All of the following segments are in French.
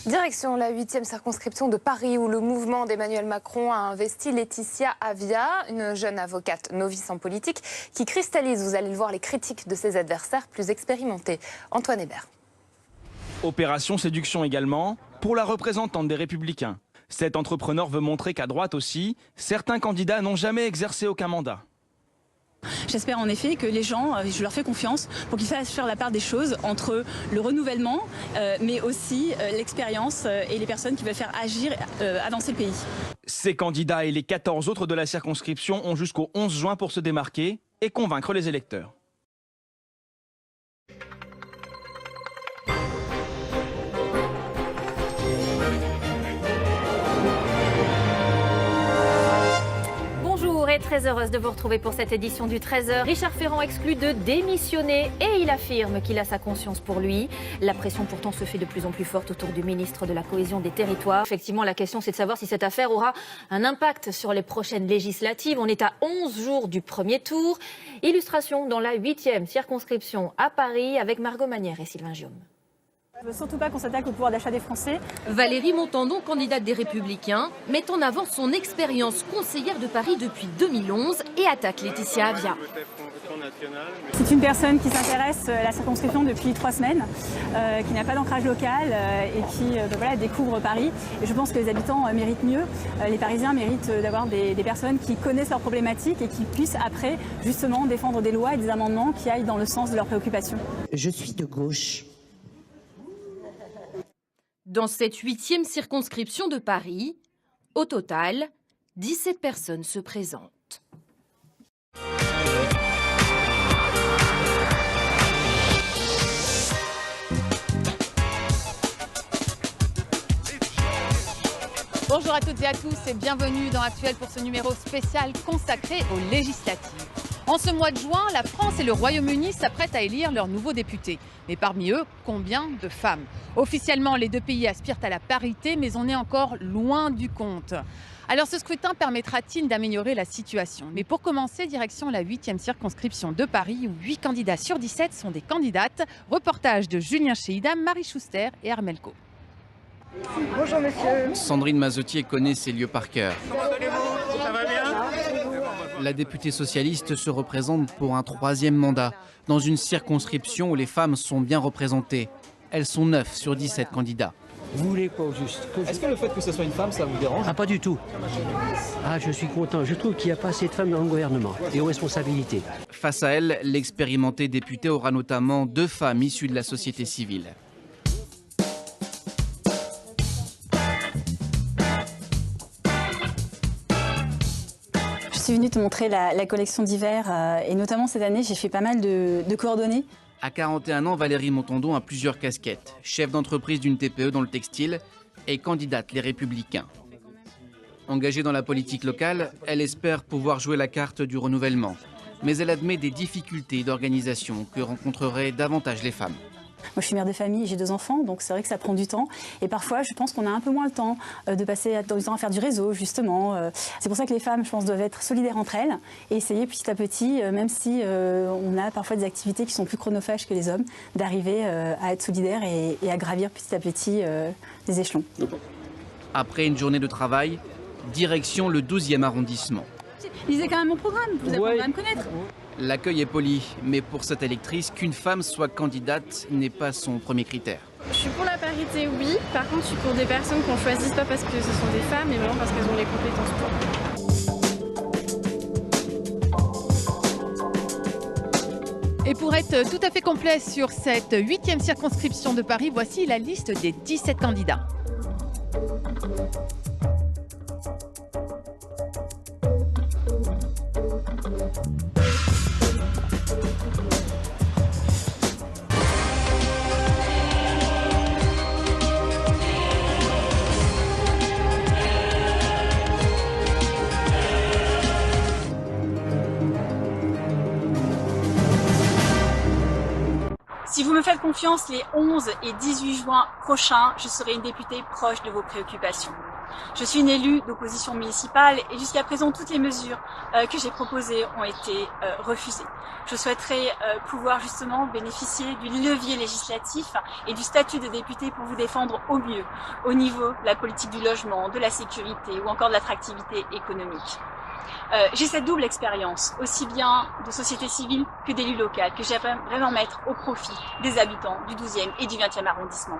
Direction la 8e circonscription de Paris où le mouvement d'Emmanuel Macron a investi Laetitia Avia, une jeune avocate novice en politique qui cristallise, vous allez le voir, les critiques de ses adversaires plus expérimentés. Antoine Hébert. Opération séduction également pour la représentante des Républicains. Cet entrepreneur veut montrer qu'à droite aussi, certains candidats n'ont jamais exercé aucun mandat. J'espère en effet que les gens, je leur fais confiance pour qu'ils fassent faire la part des choses entre le renouvellement, mais aussi l'expérience et les personnes qui veulent faire agir, avancer le pays. Ces candidats et les 14 autres de la circonscription ont jusqu'au 11 juin pour se démarquer et convaincre les électeurs. Très heureuse de vous retrouver pour cette édition du 13h. Richard Ferrand exclut de démissionner et il affirme qu'il a sa conscience pour lui. La pression pourtant se fait de plus en plus forte autour du ministre de la Cohésion des Territoires. Effectivement, la question c'est de savoir si cette affaire aura un impact sur les prochaines législatives. On est à 11 jours du premier tour. Illustration dans la 8e circonscription à Paris avec Margot Manière et Sylvain Giaume. Je ne veux surtout pas qu'on s'attaque au pouvoir d'achat des Français. Valérie Montandon, candidate des Républicains, met en avant son expérience conseillère de Paris depuis 2011 et attaque Laetitia Avia. C'est une personne qui s'intéresse à la circonscription depuis 3 semaines, qui n'a pas d'ancrage local et qui découvre Paris. Et je pense que les habitants méritent mieux. Les Parisiens méritent d'avoir des personnes qui connaissent leurs problématiques et qui puissent après justement défendre des lois et des amendements qui aillent dans le sens de leurs préoccupations. Je suis de gauche. Dans cette 8e circonscription de Paris, au total, 17 personnes se présentent. Bonjour à toutes et à tous et bienvenue dans Actuel pour ce numéro spécial consacré aux législatives. En ce mois de juin, la France et le Royaume-Uni s'apprêtent à élire leurs nouveaux députés. Mais parmi eux, combien de femmes? Officiellement, les deux pays aspirent à la parité, mais on est encore loin du compte. Alors ce scrutin permettra-t-il d'améliorer la situation? Mais pour commencer, direction la 8e circonscription de Paris, où 8 candidats sur 17 sont des candidates. Reportage de Julien Chéhidam, Marie Schuster et Armelco. Bonjour monsieur. Sandrine Mazotier connaît ces lieux par cœur. Comment allez-vous? Ça va bien? La députée socialiste se représente pour un 3e mandat, dans une circonscription où les femmes sont bien représentées. Elles sont 9 sur 17 candidats. Vous voulez quoi au juste? Est-ce que le fait que ce soit une femme, ça vous dérange? Ah, pas du tout. Ah, je suis content. Je trouve qu'il n'y a pas assez de femmes dans le gouvernement et aux responsabilités. Face à elle, l'expérimentée députée aura notamment 2 femmes issues de la société civile. Je suis venue te montrer la collection d'hiver et notamment cette année, j'ai fait pas mal de coordonnées. À 41 ans, Valérie Montandon a plusieurs casquettes. Chef d'entreprise d'une TPE dans le textile et candidate Les Républicains. Engagée dans la politique locale, elle espère pouvoir jouer la carte du renouvellement. Mais elle admet des difficultés d'organisation que rencontreraient davantage les femmes. Moi, je suis mère de famille, j'ai 2 enfants, donc c'est vrai que ça prend du temps. Et parfois, je pense qu'on a un peu moins le temps de passer du temps à faire du réseau, justement. C'est pour ça que les femmes, je pense, doivent être solidaires entre elles et essayer petit à petit, même si on a parfois des activités qui sont plus chronophages que les hommes, d'arriver à être solidaires et à gravir petit à petit des échelons. Après une journée de travail, direction le 12e arrondissement. Lisez quand même mon programme, vous avez à me connaître. L'accueil est poli, mais pour cette électrice, qu'une femme soit candidate n'est pas son premier critère. Je suis pour la parité, oui. Par contre, je suis pour des personnes qu'on ne choisit pas parce que ce sont des femmes, mais vraiment parce qu'elles ont les compétences pour. Et pour être tout à fait complet sur cette 8e circonscription de Paris, voici la liste des 17 candidats. Si vous me faites confiance, les 11 et 18 juin prochains, je serai une députée proche de vos préoccupations. Je suis une élue d'opposition municipale et jusqu'à présent, toutes les mesures que j'ai proposées ont été refusées. Je souhaiterais pouvoir justement bénéficier du levier législatif et du statut de député pour vous défendre au mieux, au niveau de la politique du logement, de la sécurité ou encore de l'attractivité économique. J'ai cette double expérience, aussi bien de société civile que d'élu local, que j'aimerais vraiment mettre au profit des habitants du 12e et du 20e arrondissement.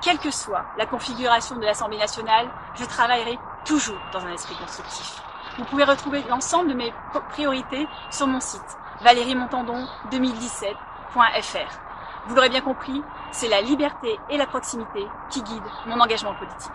Quelle que soit la configuration de l'Assemblée nationale, je travaillerai toujours dans un esprit constructif. Vous pouvez retrouver l'ensemble de mes priorités sur mon site valériemontandon2017.fr. Vous l'aurez bien compris, c'est la liberté et la proximité qui guident mon engagement politique.